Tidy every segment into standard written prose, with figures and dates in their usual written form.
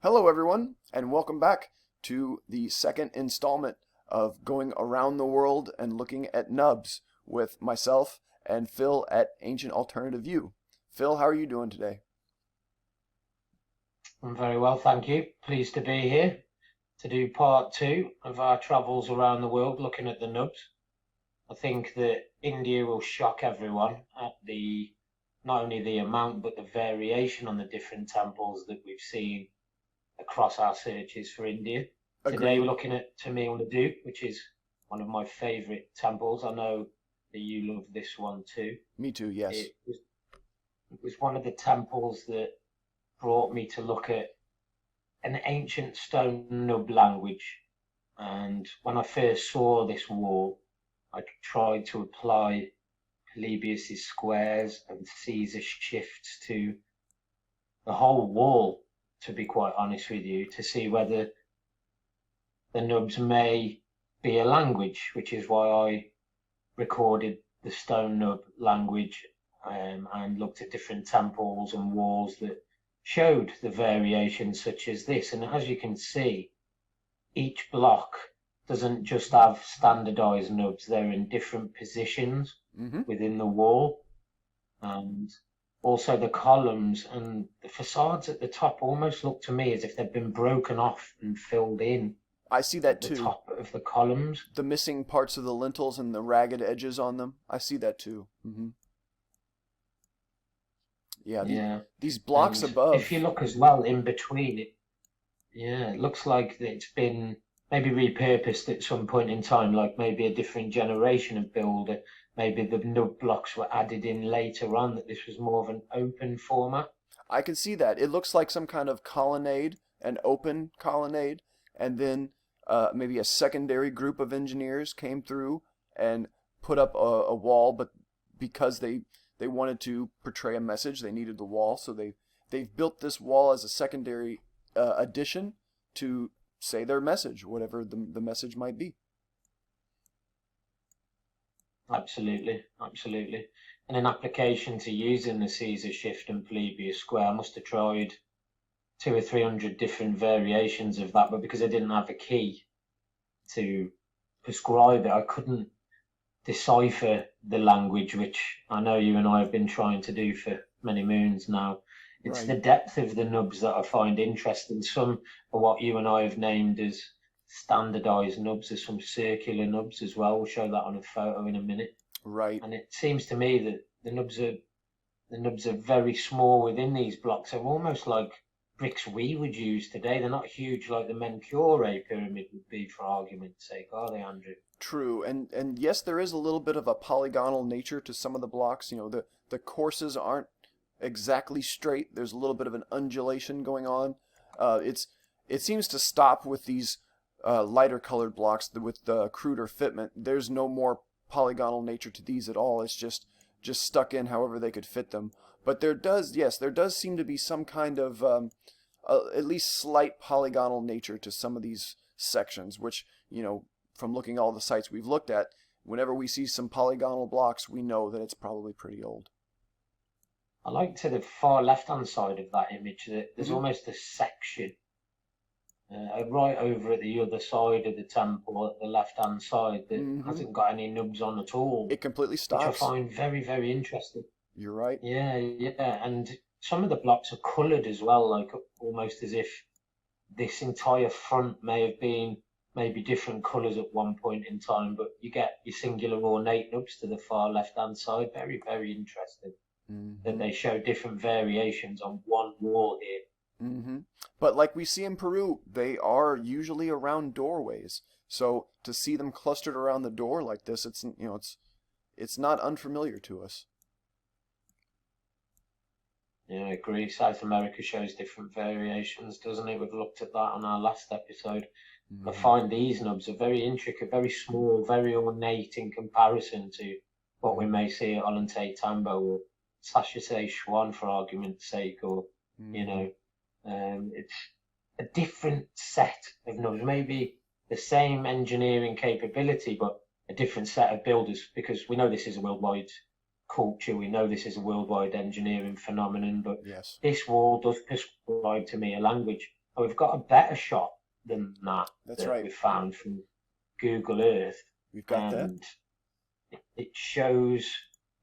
Hello, everyone, and welcome back to the second installment of Going Around the World and Looking at Nubs with myself and Phil at Ancient Alternative View. Phil, how are you doing today? I'm very well, thank you. Pleased to be here to do part two of our travels around the world looking at the nubs. I think that India will shock everyone at the not only the amount but the variation on the different temples that we've seen across our searches for India. Today we're Agreed. looking at Tamil Nadu, which is one of my favourite temples. I know that you love this one too. Me too, yes. It was one of the temples that brought me to look at an ancient stone nub language. And when I first saw this wall, I tried to apply Polybius's squares and Caesar shifts to the whole wall, to be quite honest with you, to see whether the nubs may be a language, which is why I recorded the stone nub language and looked at different temples and walls that showed the variations such as this. And as you can see, each block doesn't just have standardized nubs, they're in different positions Mm-hmm. within the wall. And also the columns and the facades at the top almost look to me as if they've been broken off and filled in I see that at the too. top of the columns. The missing parts of the lintels and the ragged edges on them. I see that too. Yeah, Yeah. these blocks And if you above. look as well in between it, yeah, it looks like it's been maybe repurposed at some point in time, like maybe a different generation of builder. Maybe the nub blocks were added in later on, that this was more of an open format. I can see that. It looks like some kind of colonnade, an open colonnade, and then maybe a secondary group of engineers came through and put up a wall, but because they wanted to portray a message, they needed the wall, so they've built this wall as a secondary addition to say their message, whatever the message might be. Absolutely, absolutely. And an application to using the Caesar shift and Polybius square, I must have tried two or three hundred different variations of that, but because I didn't have a key to prescribe it, I couldn't decipher the language, which I know you and I have been trying to do for many moons now. It's Right. the depth of the nubs that I find interesting. Some are what you and I have named as standardized nubs. There's some circular nubs as well. We'll show that on a photo in a minute. Right. And it seems to me that the nubs are very small within these blocks. They're almost like bricks we would use today. They're not huge like the Menkaure pyramid would be, for argument's sake, are they, Andrew? True. And yes, there is a little bit of a polygonal nature to some of the blocks. The courses aren't exactly straight. There's a little bit of an undulation going on. It seems to stop with these lighter colored blocks with the cruder fitment. There's no more polygonal nature to these at all. It's just stuck in however they could fit them. But there does seem to be some kind of at least slight polygonal nature to some of these sections, which from looking at all the sites we've looked at, whenever we see some polygonal blocks, we know that it's probably pretty old. I like to the far left-hand side of that image that there's Hmm. almost a section right over at the other side of the temple, at the left-hand side, that Hmm. hasn't got any nubs on at all, It completely which I stops. find very, very interesting. You're right. Yeah, yeah, and some of the blocks are coloured as well, like almost as if this entire front may have been maybe different colours at one point in time, but you get your singular ornate nubs to the far left-hand side. Very, very interesting that Hmm. they show different variations on one wall here. Hmm. But like we see in Peru, they are usually around doorways. So to see them clustered around the door like this, it's not unfamiliar to us. Yeah, I agree. South America shows different variations, doesn't it? We've looked at that on our last episode. I Hmm. find these nubs are very intricate, very small, very ornate in comparison to what we may see at Ollantay Tambo or Sachete Schwan, for argument's sake, or, you Hmm. know, it's a different set of nubs, maybe the same engineering capability, but a different set of builders, because we know this is a worldwide culture. We know this is a worldwide engineering phenomenon, but Yes. this wall does prescribe to me a language. we've got a better shot than that That's that right. we found from Google Earth, We've got that. and it shows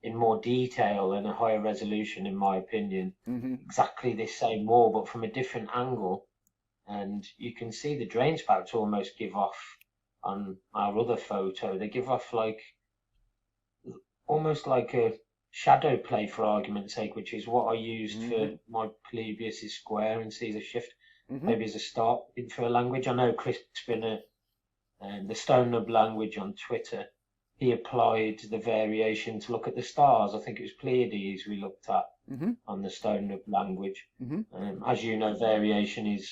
in more detail and a higher resolution, in my opinion, Hmm. exactly this same wall, but from a different angle. And you can see the drain spouts almost give off on our other photo. They give off like almost like a shadow play, for argument's sake, which is what I used for Hmm. my Polybius is square and Caesar shift, Hmm. maybe as a start for a language. I know Chris Spinner and the Stone Nub language on Twitter, he applied the variation to look at the stars. I think it was Pleiades we looked at Hmm. on the Stone Nub language. Hmm. As you know, variation is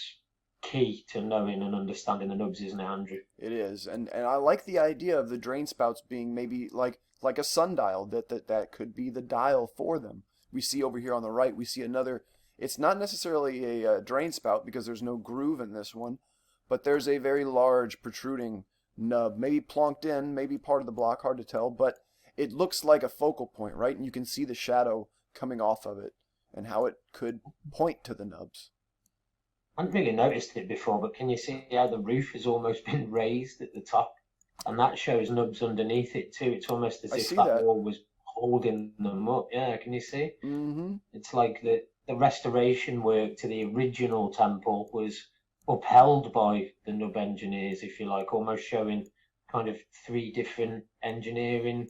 key to knowing and understanding the nubs, isn't it, Andrew? It is, and I like the idea of the drain spouts being maybe like a sundial that could be the dial for them. We see over here on the right, we see another. It's not necessarily a drain spout because there's no groove in this one, but there's a very large protruding nub, maybe plonked in, maybe part of the block, hard to tell, but it looks like a focal point, right? And you can see the shadow coming off of it and how it could point to the nubs. I hadn't really noticed it before, but can you see how the roof has almost been raised at the top? And that shows nubs underneath it too. It's almost as I if see that that. wall was holding them up. Yeah, can you see? Mm-hmm. It's like the restoration work to the original temple was upheld by the nub engineers, if you like, almost showing kind of three different engineering,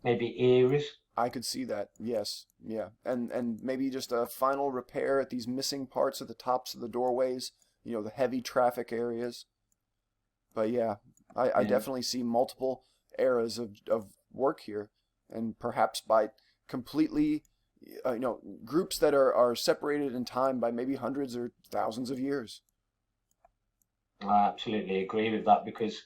maybe eras. I could see that. Yes. Yeah. And maybe just a final repair at these missing parts at the tops of the doorways, the heavy traffic areas. But yeah, I Yeah. definitely see multiple eras of work here, and perhaps by completely, groups that are separated in time by maybe hundreds or thousands of years. I absolutely agree with that because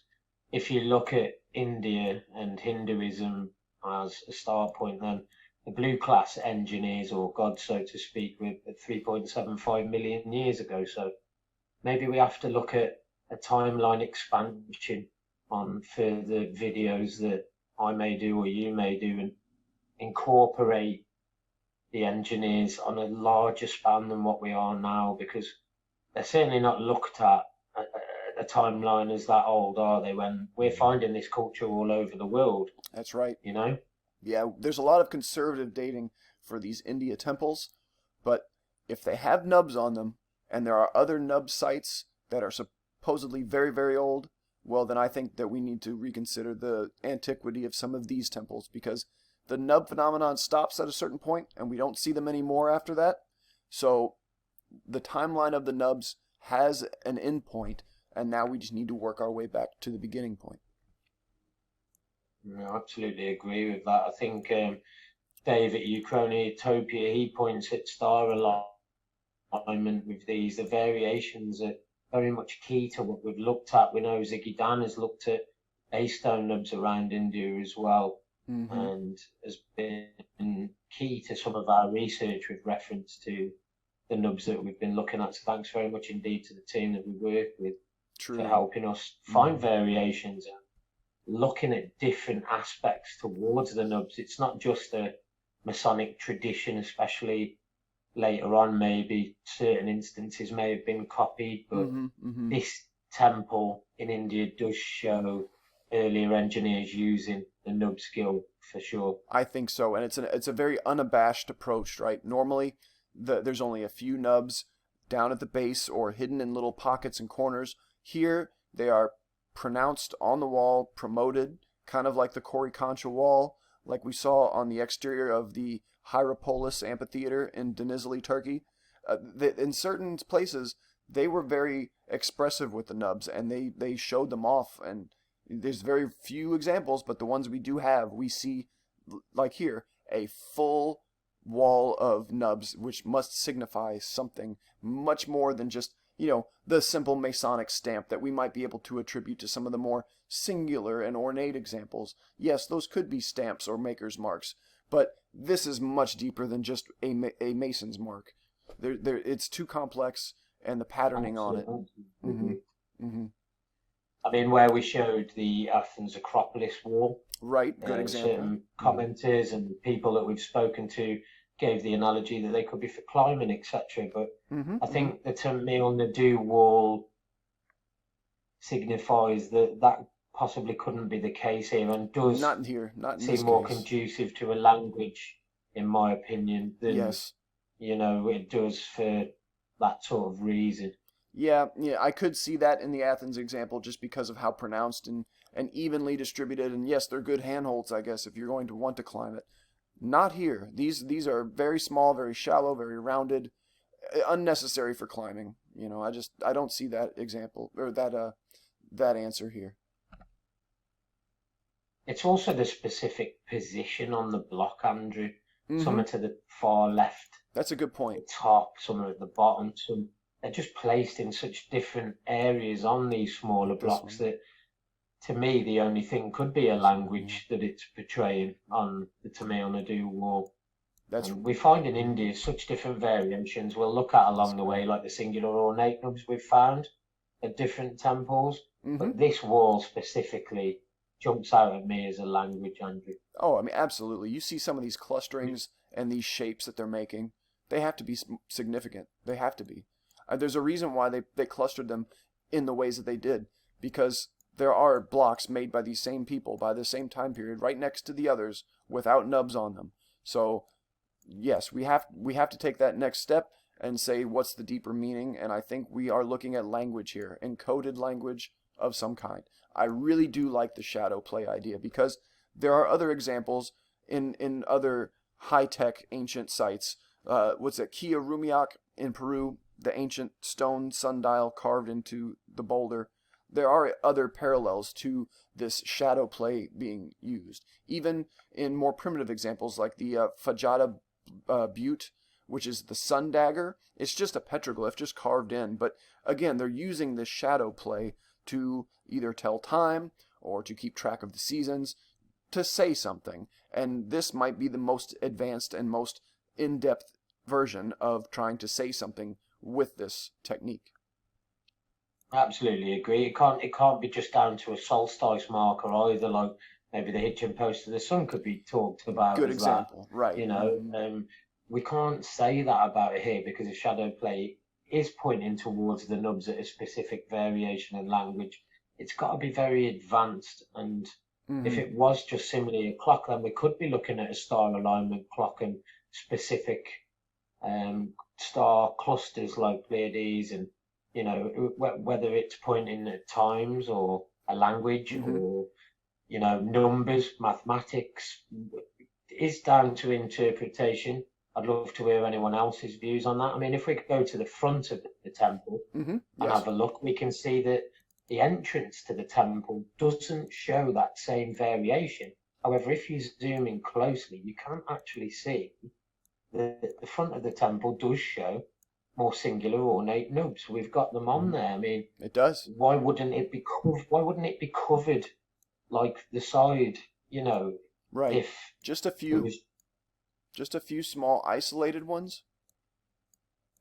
if you look at India and Hinduism as a start point, then the blue class engineers or gods, so to speak, were at 3.75 million years ago. So maybe we have to look at a timeline expansion on further videos that I may do or you may do and incorporate the engineers on a larger span than what we are now because they're certainly not looked at a timeline as that old, are they? When we're finding this culture all over the world, That's right. you know. Yeah, there's a lot of conservative dating for these India temples, but if they have nubs on them and there are other nub sites that are supposedly very, very old, well, then I think that we need to reconsider the antiquity of some of these temples because the nub phenomenon stops at a certain point and we don't see them anymore after that. So the timeline of the nubs has an end point, and now we just need to work our way back to the beginning point. I absolutely agree with that. I think Dave at Utopia, he points at star alignment with these. The variations are very much key to what we've looked at. We know Ziggy Dan has looked at base stone nubs around India as well, Mm-hmm. and has been key to some of our research with reference to the nubs that we've been looking at. So thanks very much indeed to the team that we work with for Truly. helping us find variations and looking at different aspects towards the nubs. It's not just a Masonic tradition, especially later on, maybe certain instances may have been copied, but Mm-hmm. Mm-hmm. this temple in India does show earlier engineers using the nub skill for sure. I think so, and it's a very unabashed approach, right? Normally, there's only a few nubs down at the base or hidden in little pockets and corners. Here, they are pronounced on the wall, promoted, kind of like the Kori Concha wall, like we saw on the exterior of the Hierapolis Amphitheater in Denizli, Turkey. In certain places, they were very expressive with the nubs, and they showed them off. And there's very few examples, but the ones we do have, we see, like here, a full wall of nubs, which must signify something much more than just the simple Masonic stamp that we might be able to attribute to some of the more singular and ornate examples. Yes, those could be stamps or maker's marks, but this is much deeper than just a Mason's mark. It's too complex, and the patterning on it. Mm-hmm. Mm-hmm. I mean, where we showed the Athens Acropolis wall, Right, good example. certain commenters and people that we've spoken to gave the analogy that they could be for climbing, etc. But I Mm-hmm. think the Tamil Nadu wall signifies that that possibly couldn't be the case here, and does Not here, not in this seem more case. conducive to a language, in my opinion, than Yes. it does for that sort of reason. Yeah, yeah, I could see that in the Athens example just because of how pronounced and evenly distributed. And yes, they're good handholds, I guess, if you're going to want to climb it. Not here. These are very small, very shallow, very rounded, unnecessary for climbing. I don't see that example or that answer here. It's also the specific position on the block, Andrew. Some Mm-hmm. are to the far left, That's a good point. the top, some are at the bottom. Some they're just placed in such different areas on these smaller Like this blocks one. that, to me, the only thing could be a This one, yeah. language that it's portraying on the Tamil Nadu wall. That's And we find in India such different variations we'll look at that's along the way, great. like the singular ornate nubs we've found at different temples. Mm-hmm. But this wall specifically jumps out at me as a language, Andrew. Oh, I mean, absolutely. You see some of these clusterings and these shapes that they're making. They have to be significant. They have to be. There's a reason why they clustered them in the ways that they did, because there are blocks made by these same people by the same time period right next to the others without nubs on them. So, yes, we have to take that next step and say what's the deeper meaning, and I think we are looking at language here, encoded language of some kind. I really do like the shadow play idea because there are other examples in other high-tech ancient sites. What's that? Kia Rumiak in Peru, the ancient stone sundial carved into the boulder. There are other parallels to this shadow play being used, even in more primitive examples like the Fajada Butte, which is the sun dagger. It's just a petroglyph, just carved in. But again, they're using this shadow play to either tell time or to keep track of the seasons, to say something. And this might be the most advanced and most in-depth version of trying to say something with this technique. Absolutely agree. It can't be just down to a solstice marker either. Like maybe the hitching post of the sun could be talked about Good as that. example, right? You know, Mm-hmm. we can't say that about it here because the shadow play is pointing towards the nubs at a specific variation in language. It's got to be very advanced, and if Mm-hmm. it was just simply a clock, then we could be looking at a star alignment clock and specific star clusters like Pleiades, and whether it's pointing at times or a language Mm-hmm. or numbers, mathematics, is down to interpretation. I'd love to hear anyone else's views on that. I mean, if we go to the front of the temple Mm-hmm. and Yes. have a look, we can see that the entrance to the temple doesn't show that same variation. However, if you zoom in closely, you can actually see that the front of the temple does show more singular ornate nubs. We've got them on Mm-hmm. there. I mean, It does. why wouldn't it be covered like the side? Right. If Just a it few, was, just a few small isolated ones,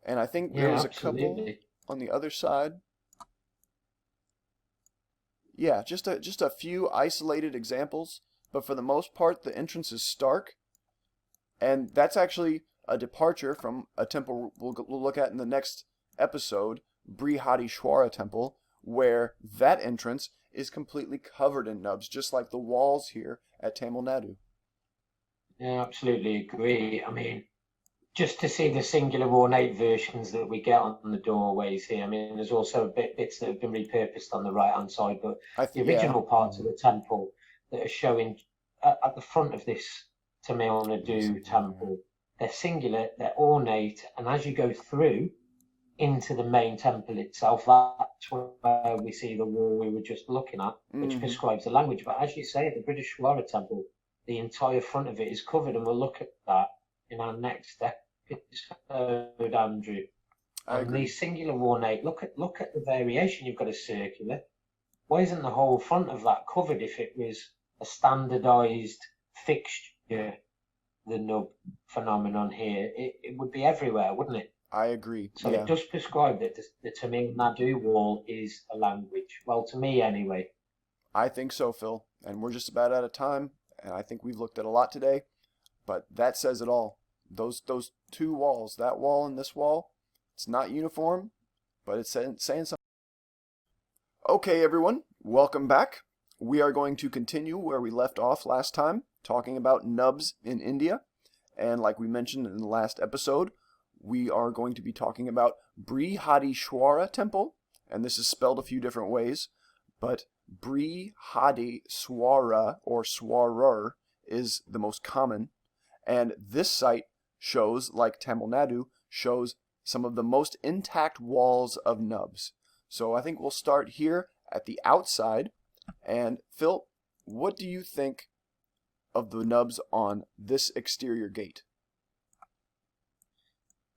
and I think there yeah, was a couple absolutely. on the other side. Yeah, just a few isolated examples, but for the most part, the entrance is stark, and that's actually a departure from a temple we'll look at in the next episode, Brihadeeswara Temple, where that entrance is completely covered in nubs, just like the walls here at Tamil Nadu. Yeah, absolutely agree. I mean, just to see the singular ornate versions that we get on the doorways here. I mean, there's also bits that have been repurposed on the right hand side, but the Yeah. original parts of the temple that are showing at the front of this Tamil Let see Nadu here. temple, they're singular, they're ornate, and as you go through into the main temple itself, that's where we see the wall we were just looking at, which Mm-hmm. prescribes the language. But as you say, at the British Shwara Temple, the entire front of it is covered, and we'll look at that in our next episode, Andrew. I And agree. these singular ornate, look at the variation. You've got a circular. Why isn't the whole front of that covered if it was a standardized fixture, the nub phenomenon here? It would be everywhere, wouldn't it? I agree. So it Yeah, does prescribe that the Tamil Nadu wall is a language. Well, to me anyway. I think so, Phil. And we're just about out of time, and I think we've looked at a lot today, but that says it all. Those two walls, that wall and this wall, it's not uniform, but it's saying something. Okay, everyone, welcome back. We are going to continue where we left off last time, talking about nubs in India. And like we mentioned in the last episode, we are going to be talking about Brihadeeswara Temple, and this is spelled a few different ways, but Brihadeeswara or Swarar is the most common, and this site shows, like Tamil Nadu, shows some of the most intact walls of nubs. So I think we'll start here at the outside, and Phil, what do you think of the nubs on this exterior gate?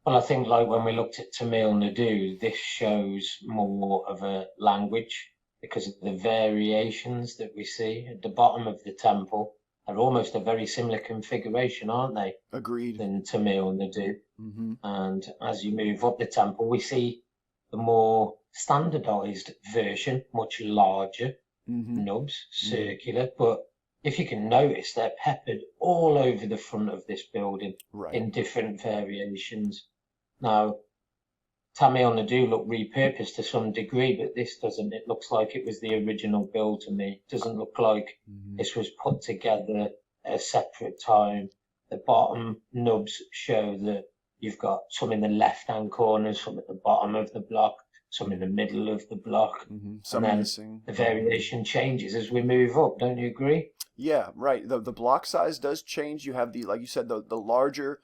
Well, I think like when we looked at Tamil Nadu, this shows more of a language because of the variations that we see at the bottom of the temple. They're almost a very similar configuration, aren't they? Agreed. Than Tamil Nadu. Mm-hmm. And as you move up the temple, we see the more standardized version, much larger nubs, circular, but if you can notice, they're peppered all over the front of this building in different variations. Now, Tamil Nadu look repurposed to some degree, but this doesn't. It looks like it was the original build to me. It doesn't look like this was put together at a separate time. The bottom nubs show that you've got some in the left-hand corner, some at the bottom of the block, some in the middle of the block. Some and then missing. The variation changes as we move up. Don't you agree? Yeah, right. The block size does change. You have the, like you said, the larger,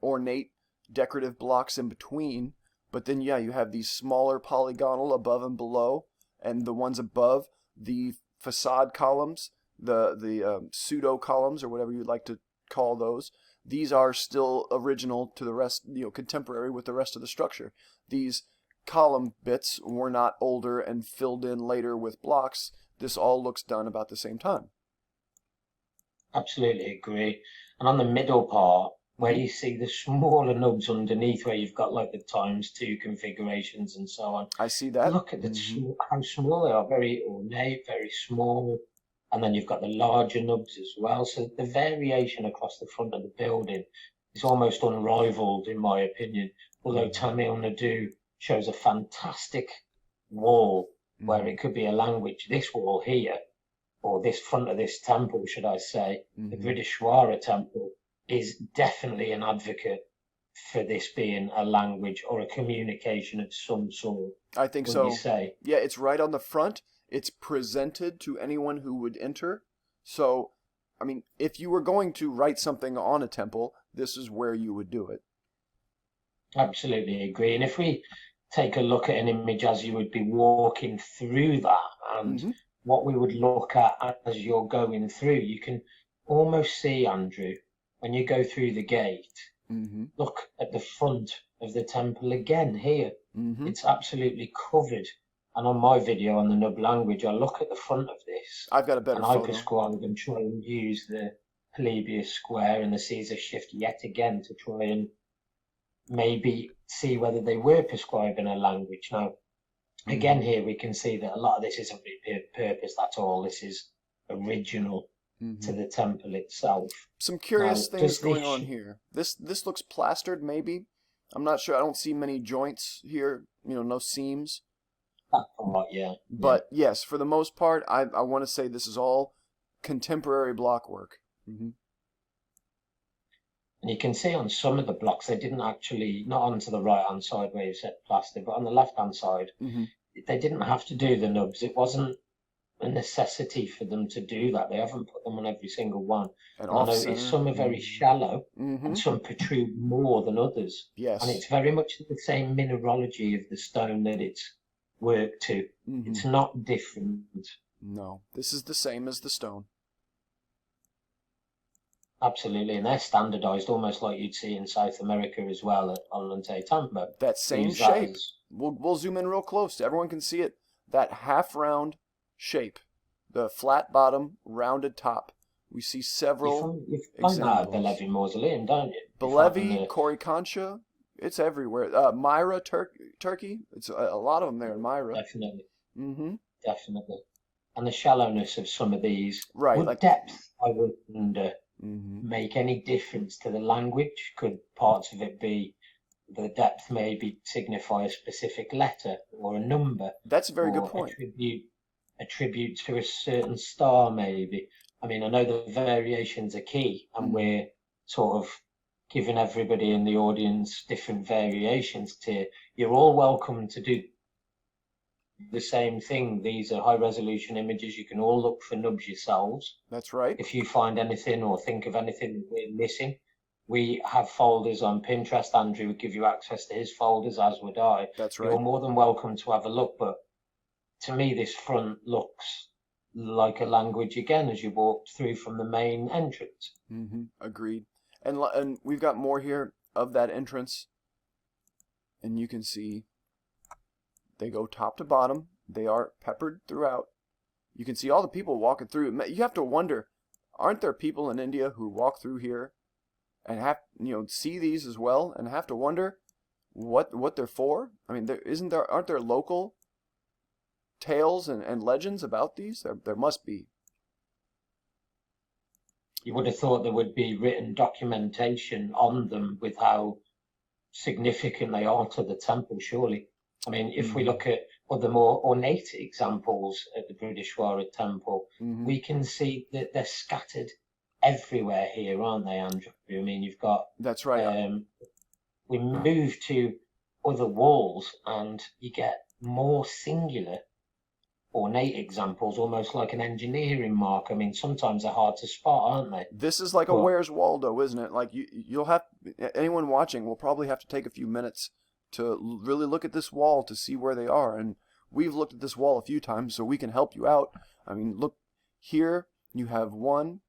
ornate, decorative blocks in between. But then, yeah, you have these smaller polygonal above and below, and the ones above, the facade columns, the pseudo columns, or whatever you'd like to call those. These are still original to the rest, contemporary with the rest of the structure. These column bits were not older and filled in later with blocks. This all looks done about the same time. Absolutely agree. And on the middle part, where you see the smaller nubs underneath, where you've got like the ×2 configurations and so on. I see that. Look at how small they are, very ornate, very small. And then you've got the larger nubs as well. So the variation across the front of the building is almost unrivaled, in my opinion. Although Tamil Nadu shows a fantastic wall where it could be a language. This wall here, or this front of this temple, should I say, the Brihadeeswara Temple, is definitely an advocate for this being a language or a communication of some sort. I think so. You say? Yeah, it's right on the front. It's presented to anyone who would enter. So, I mean, if you were going to write something on a temple, this is where you would do it. Absolutely agree. And if we take a look at an image as you would be walking through that, and what we would look at as you're going through, you can almost see, Andrew, when you go through the gate, look at the front of the temple again here. It's absolutely covered. And on my video on the Nub language, I look at the front of this. I've got a better photo. I prescribe and try and use the Polybius square and the Caesar shift yet again to try and maybe see whether they were prescribing a language. Now, again, here we can see that a lot of this isn't repurposed at all. This is original to the temple itself. Some curious things going on here. This looks plastered, maybe. I'm not sure. I don't see many joints here. No seams. Yeah. But yes, for the most part, I want to say this is all contemporary block work. And you can see on some of the blocks, they didn't actually, not onto the right-hand side where you set plaster, but on the left-hand side, they didn't have to do the nubs. It wasn't a necessity for them to do that. They haven't put them on every single one. And I noticed some are very shallow and some protrude more than others. Yes. And it's very much the same mineralogy of the stone that it's worked to. It's not different. No, this is the same as the stone. Absolutely, and they're standardized almost like you'd see in South America as well at Ollantay Tampa. That same shape. We'll zoom in real close so everyone can see it. That half round shape, the flat bottom, rounded top. We see several examples. You find that at the Bellevue Mausoleum, don't you? Bellevue, Coricancha, it's everywhere. Myra, Turkey, it's a lot of them there in Myra. Definitely. Definitely. And the shallowness of some of these. Right. With depth, I wonder. make any difference to the language? Could parts of it be the depth maybe signify a specific letter or a number, That's a very good or point. attribute to a certain star maybe? I mean, I know the variations are key, and we're sort of giving everybody in the audience different variations to. You're all welcome to do the same thing. These are high resolution images. You can all look for nubs yourselves. That's right. If you find anything or think of anything that we're missing, we have folders on Pinterest. Andrew would give you access to his folders, as would I. That's right. You're more than welcome to have a look, but to me, this front looks like a language again as you walked through from the main entrance. Agreed. And we've got more here of that entrance, and you can see they go top to bottom. They are peppered throughout. You can see all the people walking through. You have to wonder, aren't there people in India who walk through here and have, see these as well, and have to wonder what they're for? I mean, aren't there local tales and legends about these? There must be. You would have thought there would be written documentation on them with how significant they are to the temple, surely. I mean, if we look at other more ornate examples at the Brihadeeswara temple, we can see that they're scattered everywhere here, aren't they, Andrew? I mean, you've got... That's right. We move to other walls and you get more singular ornate examples, almost like an engineering mark. I mean, sometimes they're hard to spot, aren't they? This is like a Where's Waldo, isn't it? Like you'll have, anyone watching will probably have to take a few minutes to really look at this wall to see where they are. And we've looked at this wall a few times, so we can help you out. I mean, look here, you have 1,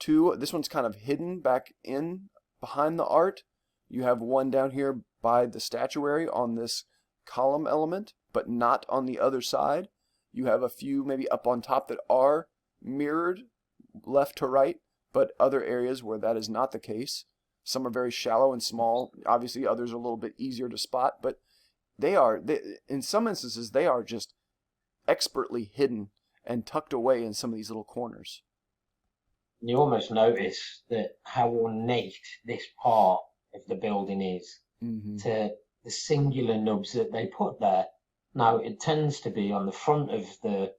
2, this one's kind of hidden back in behind the art. You have one down here by the statuary on this column element, but not on the other side. You have a few maybe up on top that are mirrored left to right, but other areas where that is not the case. Some are very shallow and small. Obviously, others are a little bit easier to spot, but in some instances, they are just expertly hidden and tucked away in some of these little corners. You almost notice that how ornate this part of the building is to the singular nubs that they put there. Now, it tends to be on the front of the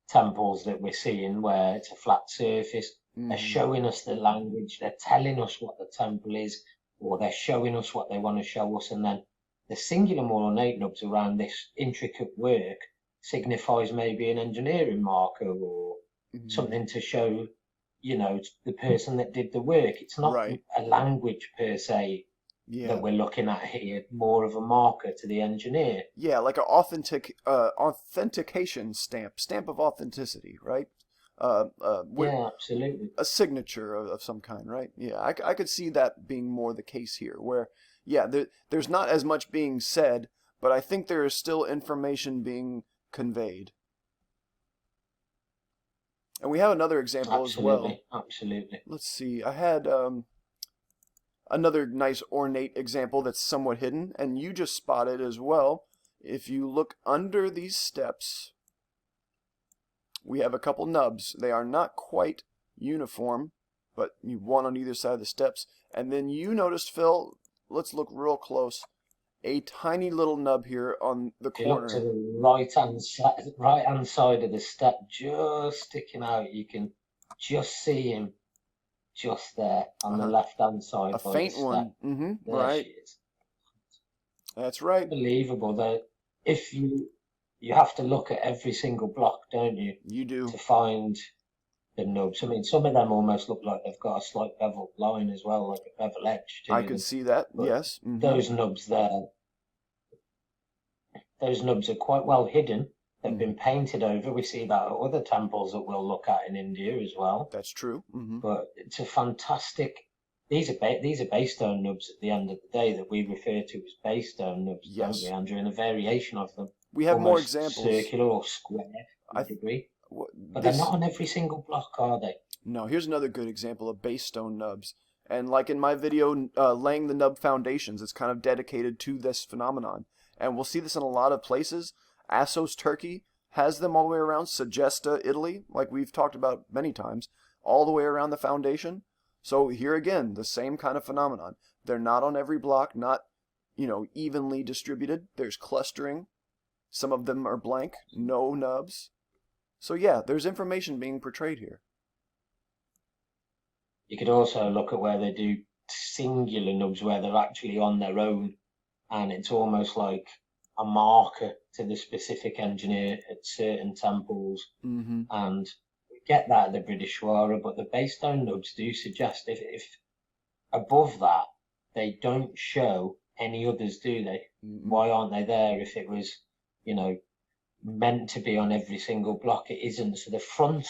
temples that we're seeing where it's a flat surface. They're showing us the language. They're telling us what the temple is, or they're showing us what they want to show us. And then the singular, more ornate nubs around this intricate work signifies maybe an engineering marker or something to show, the person that did the work. It's not a language per se. That we're looking at here, more of a marker to the engineer. Yeah, like an authentication stamp of authenticity, right? Yeah, absolutely. A signature of some kind, right? Yeah, I could see that being more the case here, where, there's not as much being said, but I think there is still information being conveyed. And we have another example as well. Absolutely. Let's see, I had... another nice ornate example that's somewhat hidden, and you just spotted as well. If you look under these steps, we have a couple nubs. They are not quite uniform, but you one on either side of the steps. And then you noticed, Phil, let's look real close, a tiny little nub here on the corner. Look to the right-hand side of the step, just sticking out. You can just see him. Just there on the left-hand side. A faint one. There right. She is. That's right. Unbelievable. That if you have to look at every single block, don't you? You do. To find the nubs. I mean, some of them almost look like they've got a slight beveled line as well, like a bevel edge. I could see that. But yes. Those nubs there. Those nubs are quite well hidden. They've been painted over. We see that at other temples that we'll look at in India as well. That's true. But it's a fantastic. These are base stone nubs at the end of the day that we refer to as base stone nubs, don't we, Andrew? And a variation of them. We have more examples. Circular or square, to a degree. But they're not on every single block, are they? No. Here's another good example of base stone nubs. And like in my video, laying the nub foundations, it's kind of dedicated to this phenomenon. And we'll see this in a lot of places. Assos, Turkey, has them all the way around. Segesta, Italy, like we've talked about many times, all the way around the foundation. So here again, the same kind of phenomenon. They're not on every block, not, evenly distributed. There's clustering. Some of them are blank, no nubs. So yeah, there's information being portrayed here. You could also look at where they do singular nubs, where they're actually on their own, and it's almost like a marker to the specific engineer at certain temples. Mm-hmm. And we get that at the British Shwara, but the base stone nubs do suggest if above that, they don't show any others, do they? Mm-hmm. Why aren't they there if it was, meant to be on every single block? It isn't. So the front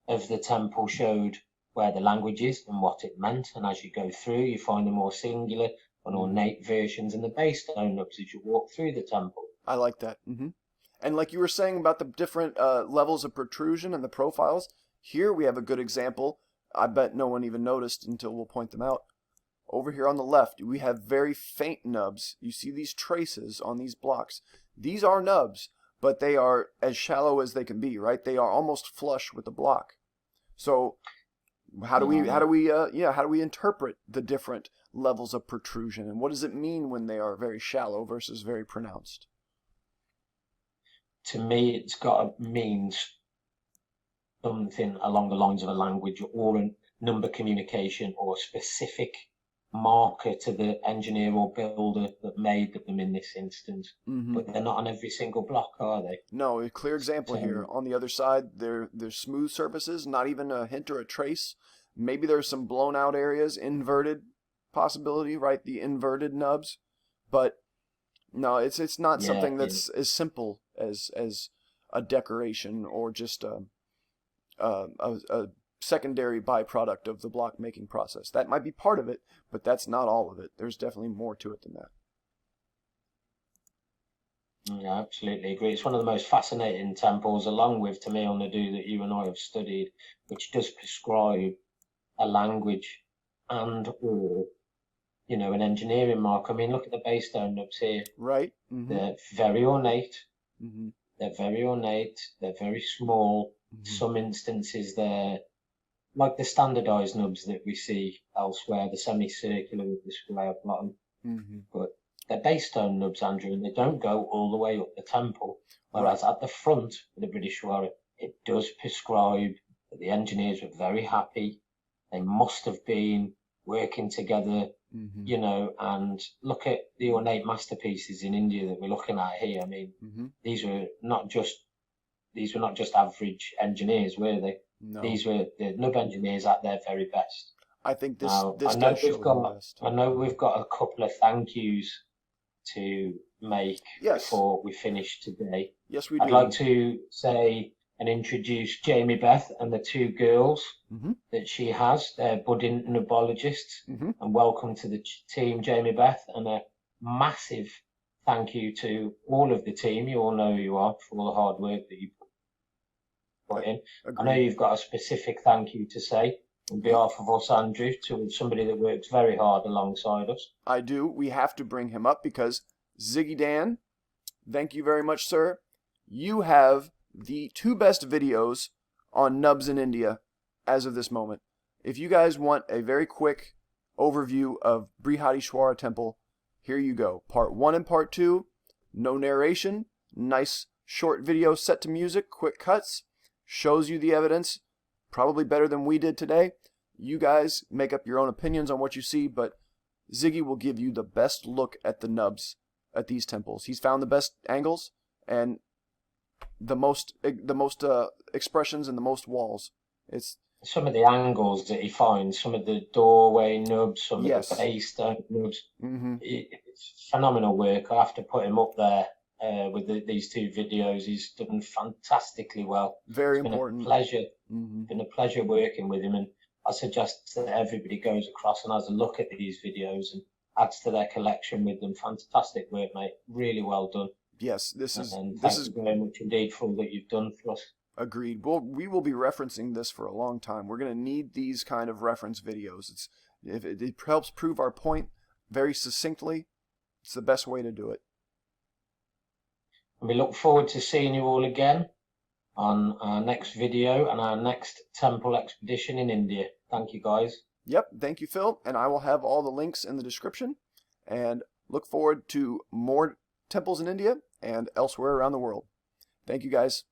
of the temple showed where the language is and what it meant. And as you go through, you find the more singular and ornate versions in the base stone nubs as you walk through the temple. I like that. Mm-hmm. And like you were saying about the different levels of protrusion and the profiles, here we have a good example. I bet no one even noticed until we'll point them out. Over here on the left, we have very faint nubs. You see these traces on these blocks. These are nubs, but they are as shallow as they can be, right? They are almost flush with the block. So how do we interpret the different levels of protrusion, and what does it mean when they are very shallow versus very pronounced? To me, it's got to mean something along the lines of a language or a number communication or a specific marker to the engineer or builder that made them in this instance. Mm-hmm. But they're not on every single block, are they? No, a clear example here. On the other side, there's smooth surfaces, not even a hint or a trace. Maybe there's some blown out areas, inverted possibility, right? The inverted nubs. But no, it's not something that's as simple as a decoration or just a secondary byproduct of the block making process. That might be part of it, but that's not all of it. There's definitely more to it than that. Yeah, absolutely agree. It's one of the most fascinating temples, along with Tamil Nadu, that you and I have studied, which does prescribe a language and or an engineering mark. I mean, look at the base stone nubs here. Right. Mm-hmm. They're very ornate. Mm-hmm. They're very ornate. They're very small. Mm-hmm. Some instances they're like the standardized nubs that we see elsewhere, the semicircular with the square bottom. Mm-hmm. But they're base stone nubs, Andrew, and they don't go all the way up the temple. Whereas at the front of the British Shwara, it does prescribe that the engineers were very happy. They must have been working together, and look at the ornate masterpieces in India that we're looking at here. I mean, these were not just average engineers, were they? No. These were the nub engineers at their very best. I think this does show the best. I know we've got a couple of thank yous to make before we finish today. Yes, we do. I'd like to say and introduce Jamie Beth and the two girls that she has. They're budding nubologists. And welcome to the team, Jamie Beth, and a massive thank you to all of the team. You all know who you are for all the hard work that you put in. Agreed. I know you've got a specific thank you to say on behalf of us, Andrew, to somebody that works very hard alongside us. I do. We have to bring him up because Ziggy Dan, thank you very much, sir. You have the two best videos on nubs in India as of this moment. If you guys want a very quick overview of Brihadeeswara Temple, here you go. Part 1 and Part 2, no narration, nice short video set to music, quick cuts, shows you the evidence, probably better than we did today. You guys make up your own opinions on what you see, but Ziggy will give you the best look at the nubs at these temples. He's found the best angles and the most expressions and the most walls. It's some of the angles that he finds, some of the doorway nubs, some of the base stone nubs. It's phenomenal work. I have to put him up there with these two videos. He's done fantastically well. Very important. Been a pleasure. Been a pleasure working with him, and I suggest that everybody goes across and has a look at these videos and adds to their collection with them. Fantastic work, mate. Really well done. Yes, this is very much indeed for all that you've done for us. Agreed. Well, we will be referencing this for a long time. We're going to need these kind of reference videos. It helps prove our point very succinctly. It's the best way to do it. And we look forward to seeing you all again on our next video and our next temple expedition in India. Thank you, guys. Yep, thank you, Phil, and I will have all the links in the description, and look forward to more temples in India and elsewhere around the world. Thank you, guys.